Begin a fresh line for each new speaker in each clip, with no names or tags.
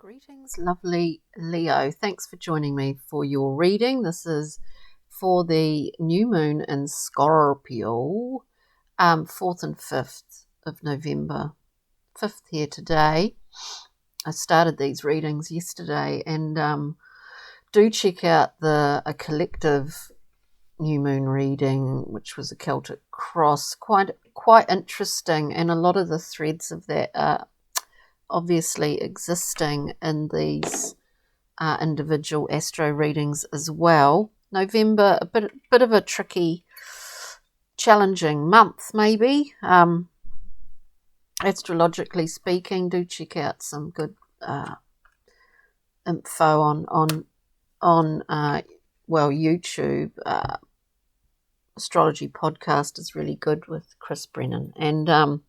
Greetings, lovely Leo. Thanks for joining me for your reading. This is for the new moon in Scorpio, 4th and 5th of November. 5th here today. I started these readings yesterday, and do check out a collective new moon reading, which was a Celtic cross. Quite interesting, and a lot of the threads of that are obviously existing in these individual astro readings as well. November, a bit of a tricky, challenging month, maybe. Astrologically speaking, do check out some good info on YouTube. Astrology podcast is really good with Chris Brennan, and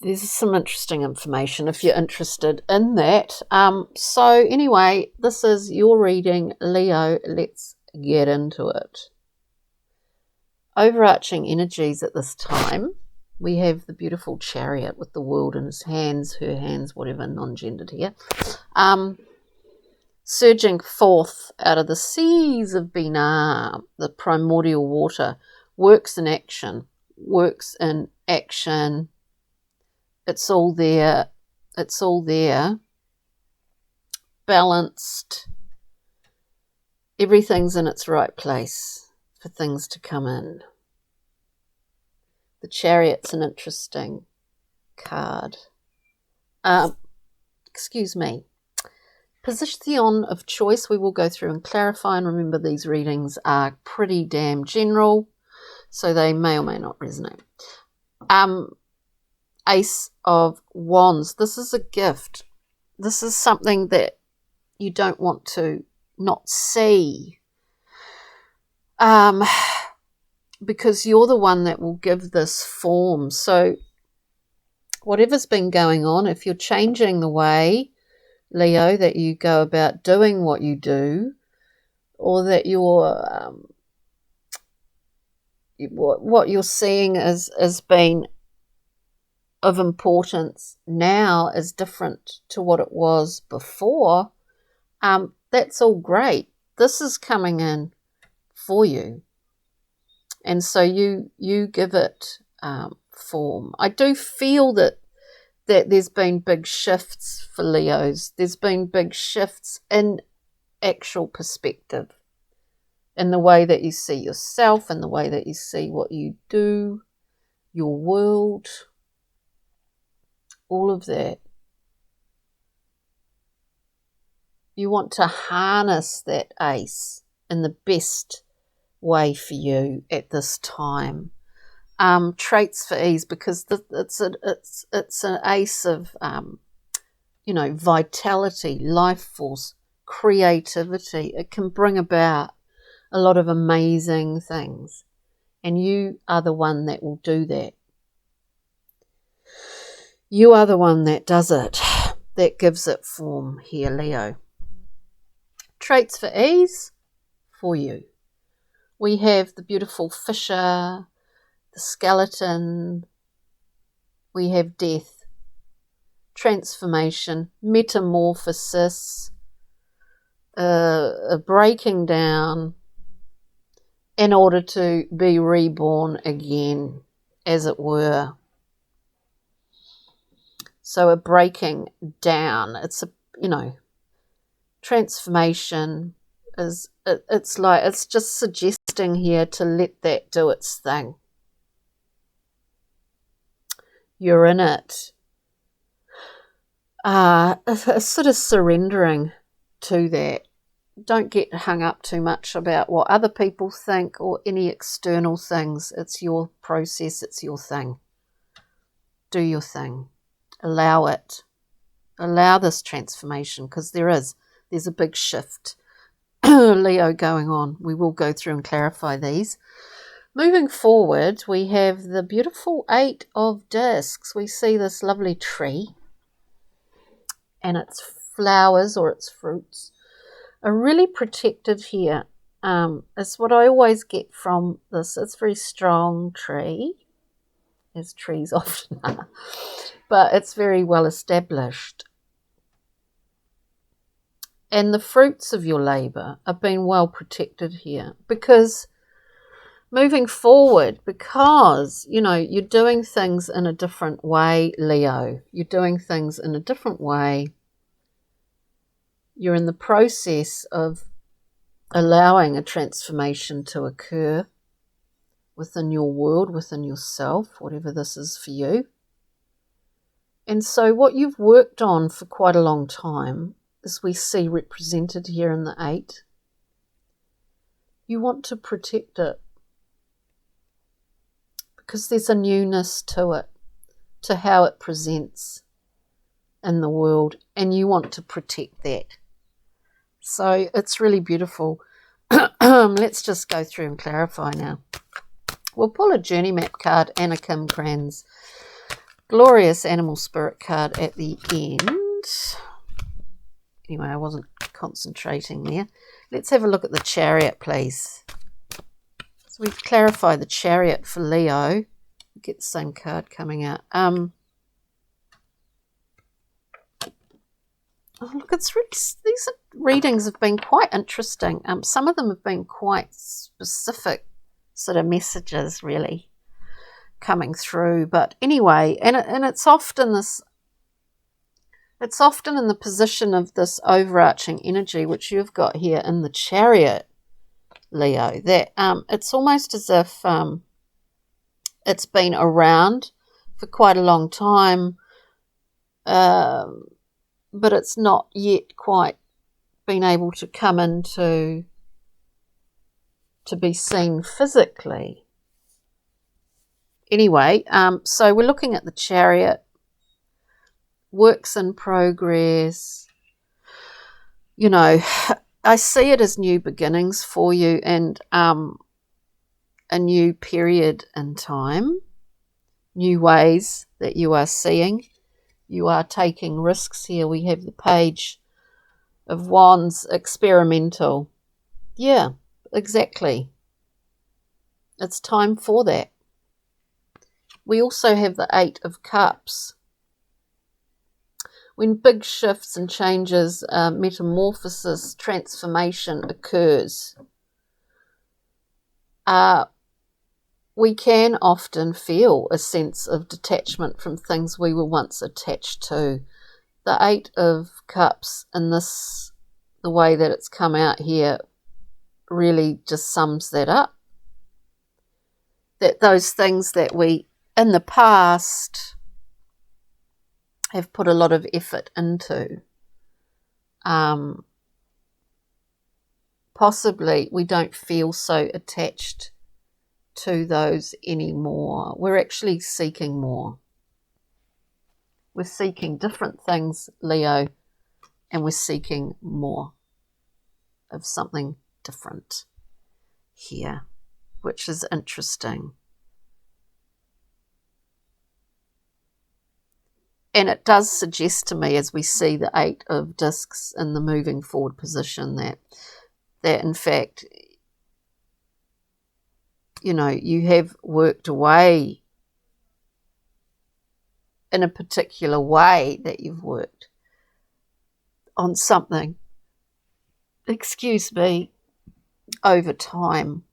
there's some interesting information if you're interested in that. So anyway, this is your reading, Leo. Let's get into it. Overarching energies at this time. We have the beautiful Chariot with the world in his hands, her hands, whatever, non-gendered here. Surging forth out of the seas of Binah, the primordial water, works in action. It's all there. Balanced. Everything's in its right place for things to come in. The Chariot's an interesting card. Position of choice we will go through and clarify, and remember these readings are pretty damn general, so they may or may not resonate. Ace of Wands. This is a gift. This is something that you don't want to not see, because you're the one that will give this form. So whatever's been going on, if you're changing the way, Leo, that you go about doing what you do, or that you're what you're seeing as being of importance now is different to what it was before, that's all great. This is coming in for you, and so you give it form. I do feel that there's been big shifts for Leos. There's been big shifts in actual perspective, in the way that you see yourself, in the way that you see what you do, your world, all of that. You want to harness that ace in the best way for you at this time. Traits for ease, because it's an ace of vitality, life force, creativity. It can bring about a lot of amazing things, and you are the one that will do that. You are the one that does it, that gives it form here, Leo. Traits for ease for you. We have the beautiful Fisher, the Skeleton. We have death, transformation, metamorphosis, a breaking down in order to be reborn again, as it were. So a breaking down, it's transformation is, it's just suggesting here to let that do its thing. You're in it. A sort of surrendering to that. Don't get hung up too much about what other people think or any external things. It's your process, it's your thing. Do your thing. Allow it. Allow this transformation, because there's a big shift, Leo, going on. We will go through and clarify these. Moving forward, we have the beautiful 8 of Discs. We see this lovely tree, and its flowers or its fruits are really protective here. It's what I always get from this. It's a very strong tree, as trees often are, but it's very well established. and the fruits of your labour are being well protected here, because moving forward, because, you know, you're doing things in a different way, Leo. You're doing things in a different way. You're in the process of allowing a transformation to occur within your world, within yourself, whatever this is for you. And so what you've worked on for quite a long time, as we see represented here in the 8, you want to protect it, because there's a newness to it, to how it presents in the world, and you want to protect that. So it's really beautiful. Let's just go through and clarify now. We'll pull a journey map card and a Kim Cran's glorious animal spirit card at the end. Anyway, I wasn't concentrating there. Let's have a look at the Chariot, please. So we've clarified the Chariot for Leo. Get the same card coming out. Oh, look, these readings have been quite interesting. Some of them have been quite specific sort of messages, really, coming through. But anyway, and it's often this. It's often in the position of this overarching energy, which you've got here in the Chariot, Leo, that it's almost as if it's been around for quite a long time, but it's not yet quite been able to come into to be seen physically. Anyway, so we're looking at the Chariot, works in progress. You know, I see it as new beginnings for you, and a new period in time, new ways that you are seeing. You are taking risks here. We have the Page of Wands, experimental. Yeah, exactly. It's time for that. We also have the 8 of Cups. When big shifts and changes, metamorphosis, transformation occurs, we can often feel a sense of detachment from things we were once attached to. The 8 of Cups in this, the way that it's come out here, really just sums that up. That those things that we, in the past, have put a lot of effort into, possibly we don't feel so attached to those anymore. We're actually seeking more. We're seeking different things, Leo, and we're seeking more of something different here, which is interesting. And it does suggest to me, as we see the 8 of Discs in the moving forward position, that in fact, you know, you have worked away in a particular way, that you've worked on something, excuse me, over time.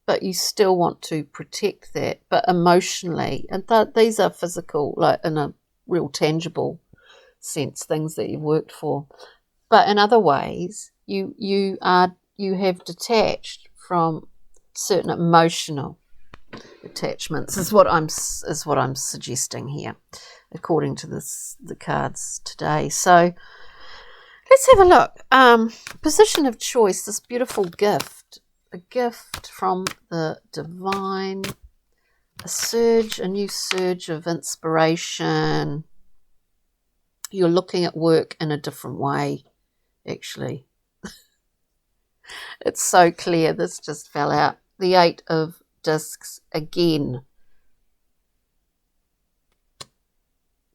But you still want to protect that, but emotionally, and these are physical, like in a real tangible sense, things that you've worked for. But in other ways, you have detached from certain emotional attachments, is what I'm suggesting here, according to the cards today. So let's have a look. Position of choice, this beautiful gift. A gift from the divine, a new surge of inspiration. You're looking at work in a different way, actually. It's so clear. This just fell out. The 8 of Discs again.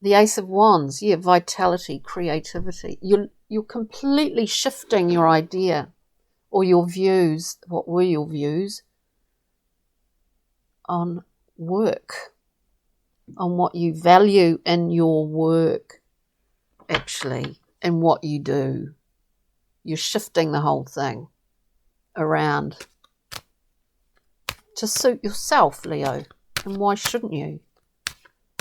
The Ace of Wands. Yeah, vitality, creativity. You're completely shifting your idea or your views. What were your views on work, on what you value in your work, actually, in what you do. You're shifting the whole thing around to suit yourself, Leo. And why shouldn't you?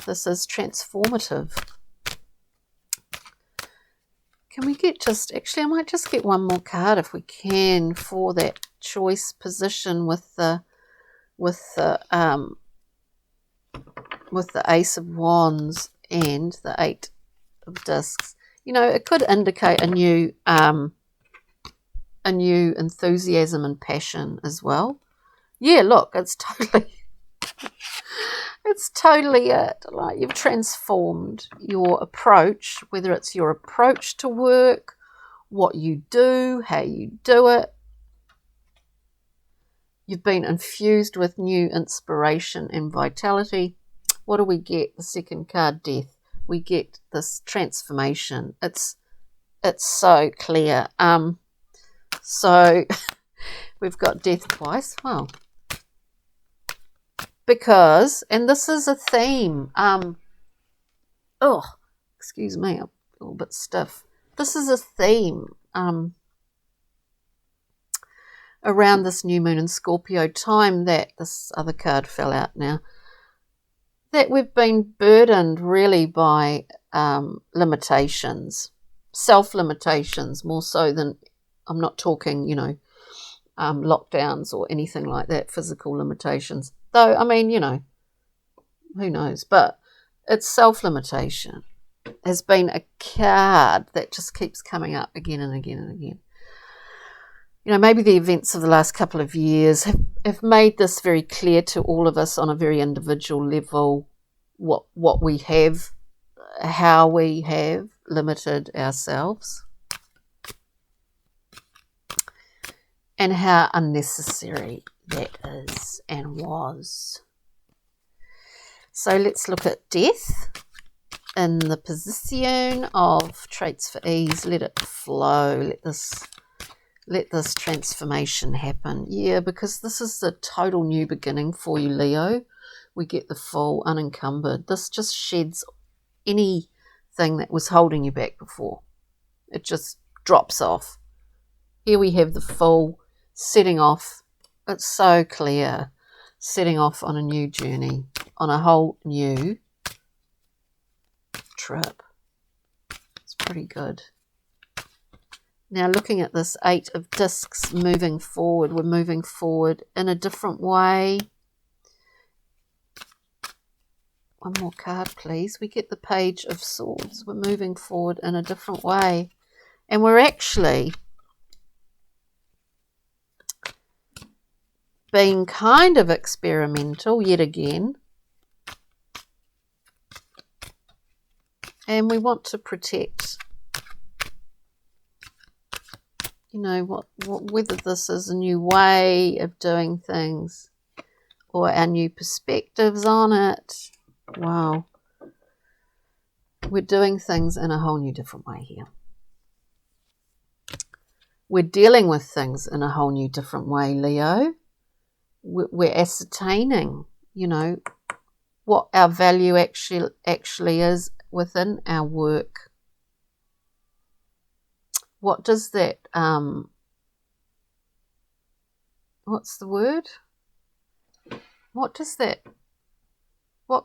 This is transformative. Can we get actually I might just get one more card if we can for that choice position with the Ace of Wands and the Eight of Discs. You know, it could indicate a new enthusiasm and passion as well. Yeah, look, it's totally it. Like, you've transformed your approach, whether it's your approach to work, what you do, how you do it. You've been infused with new inspiration and vitality. What do we get? The second card, Death. We get this transformation. It's so clear. So we've got Death twice. Wow. Because, and this is a theme. Excuse me, I'm a little bit stiff. This is a theme around this new moon in Scorpio time that this other card fell out now. That we've been burdened really by limitations, self-limitations, more so than, I'm not talking, lockdowns or anything like that, physical limitations. Though, I mean, who knows? But it's self-limitation has been a card that just keeps coming up again and again and again. Maybe the events of the last couple of years have made this very clear to all of us on a very individual level, what we have, how we have limited ourselves, and how unnecessary that is and was. So let's look at Death in the position of traits for ease. Let it flow. Let this transformation happen. Yeah, because this is the total new beginning for you, Leo. We get the full unencumbered. This just sheds anything that was holding you back before. It just drops off. Here we have the full setting off. It's so clear. Setting off on a new journey, on a whole new trip. It's pretty good. Now looking at this Eight of Discs moving forward, we're moving forward in a different way. One more card, please. We get the Page of Swords. We're moving forward in a different way. And we're actually being kind of experimental yet again. And we want to protect, whether this is a new way of doing things or our new perspectives on it. Wow. We're doing things in a whole new different way here. We're dealing with things in a whole new different way, Leo. We're ascertaining, what our value actually is within our work. What does that, what's the word? What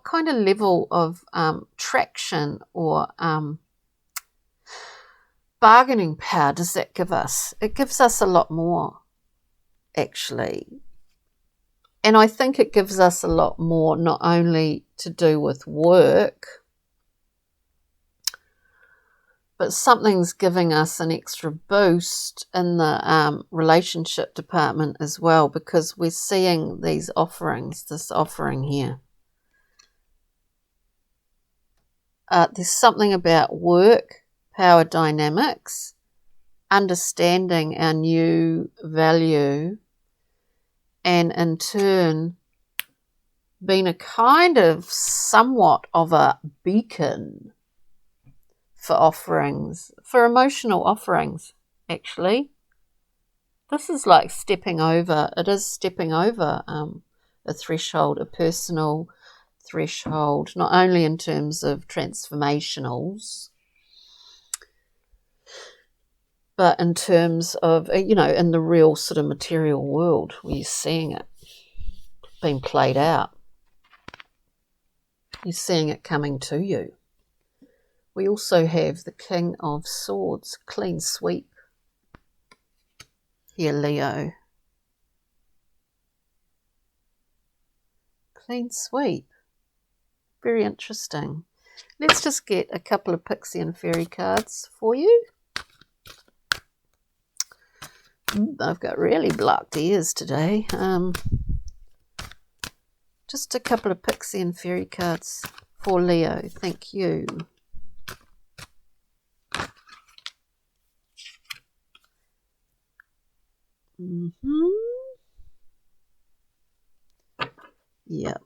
kind of level of traction or bargaining power does that give us? It gives us a lot more, actually. And I think it gives us a lot more not only to do with work, but something's giving us an extra boost in the relationship department as well, because we're seeing these offerings, this offering here. There's something about work, power dynamics, understanding our new value, and in turn being a kind of somewhat of a beacon for offerings, for emotional offerings, actually. This is like stepping over, it is stepping over a threshold, a personal threshold, not only in terms of transformationals, But in terms of, you know, in the real sort of material world where you're seeing it being played out, you're seeing it coming to you. We also have the King of Swords, clean sweep here, Leo. Clean sweep. Very interesting. Let's just get a couple of pixie and fairy cards for you. I've got really blocked ears today. Just a couple of pixie and fairy cards for Leo. Thank you. Yeah.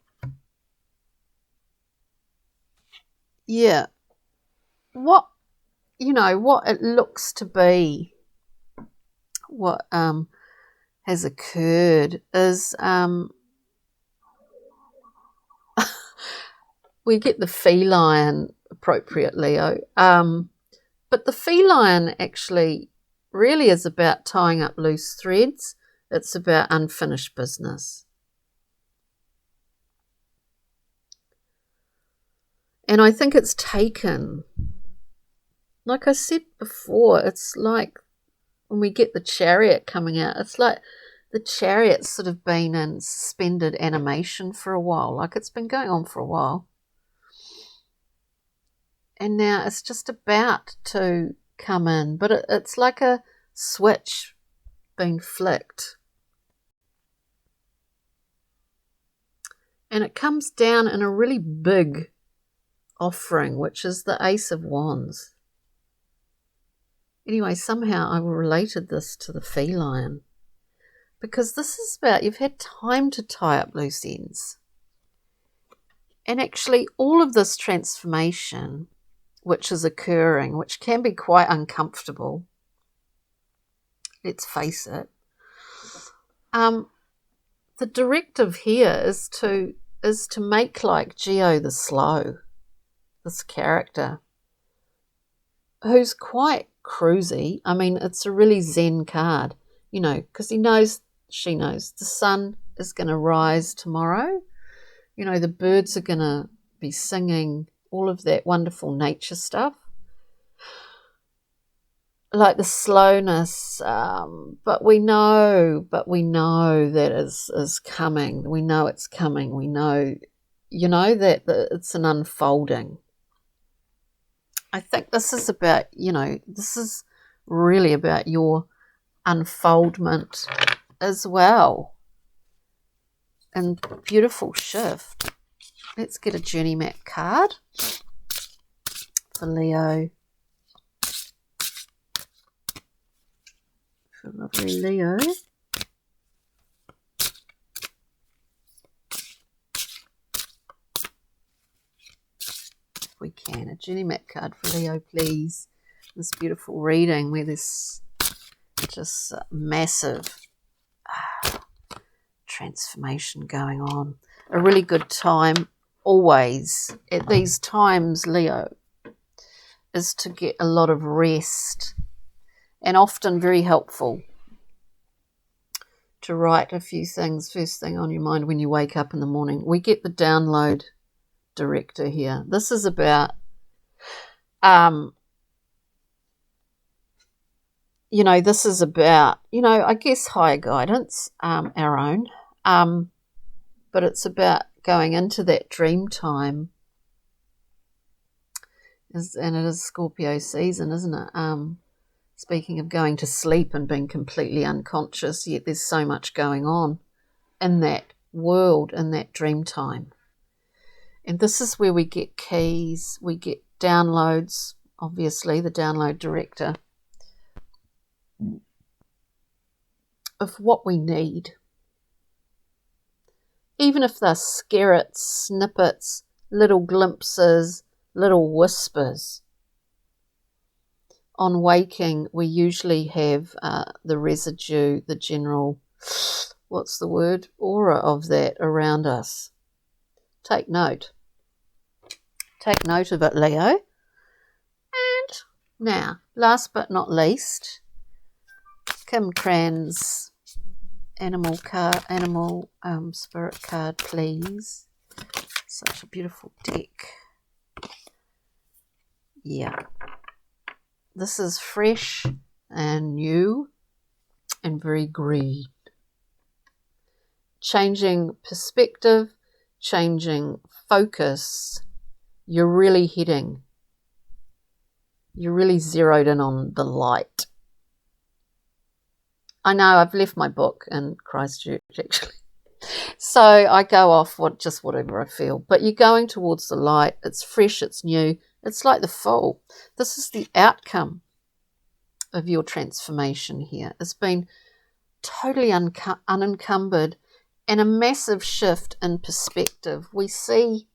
Yeah. What, you know, what it looks to be, what has occurred is we get the feline, appropriate Leo, but the feline actually really is about tying up loose threads. It's about unfinished business. And I think it's taken, like I said before, it's like when we get the Chariot coming out, it's like the Chariot's sort of been in suspended animation for a while. Like it's been going on for a while. And now it's just about to come in. But it's like a switch being flicked. And it comes down in a really big offering, which is the Ace of Wands. Anyway, somehow I related this to the feline, because this is about you've had time to tie up loose ends. And actually all of this transformation which is occurring, which can be quite uncomfortable, let's face it, the directive here is to make like Geo the Slow, this character, who's quite cruisy. I mean, it's a really zen card, you know, because she knows the sun is going to rise tomorrow. You know, the birds are going to be singing, all of that wonderful nature stuff. Like the slowness, but we know that is coming. We know it's coming. We know, you know, that it's an unfolding. I think this is about, you know, this is really about your unfoldment as well. And beautiful shift. Let's get a journey map card for Leo. For lovely Leo. If we can, a journey map card for Leo, please. This beautiful reading where there's just massive transformation going on. A really good time always at these times, Leo, is to get a lot of rest, and often very helpful to write a few things first thing on your mind when you wake up in the morning. We get the download director here. This is about you know, this is about, you know, I guess higher guidance, our own, but it's about going into that dream time, and it is Scorpio season, isn't it? Speaking of going to sleep and being completely unconscious, yet there's so much going on in that world, in that dream time. And this is where we get keys, we get downloads, obviously the download director, of what we need. Even if they're skerrits, snippets, little glimpses, little whispers. On waking, we usually have the residue, the general, what's the word, aura of that around us. Take note. Take note of it, Leo. And now, last but not least, Kim Cran's animal spirit card, please. Such a beautiful deck. Yeah. This is fresh and new and very green. Changing perspective, changing focus. You're really zeroed in on the light. I know I've left my book in Christchurch actually. So I go off just whatever I feel. But you're going towards the light. It's fresh, it's new. It's like the full. This is the outcome of your transformation here. It's been totally unencumbered and a massive shift in perspective. We see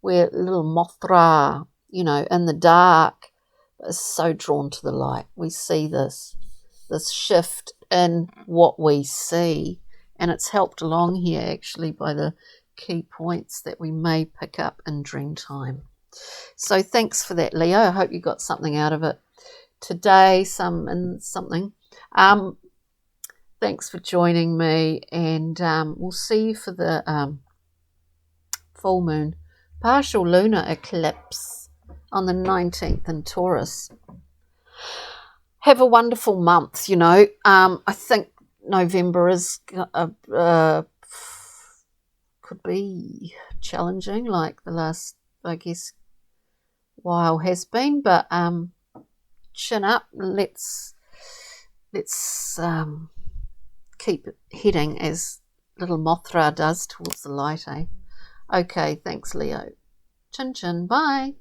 where little Mothra, in the dark, is so drawn to the light. We see this shift in what we see, and it's helped along here actually by the key points that we may pick up in dream time. So thanks for that, Leo. I hope you got something out of it today, something. Thanks for joining me, and we'll see you for the full moon partial lunar eclipse on the 19th in Taurus. Have a wonderful month, I think November is could be challenging like the last, I guess, while has been, but chin up. Let's keep heading as little Mothra does towards the light, eh? Okay, thanks, Leo. Chin chin, bye.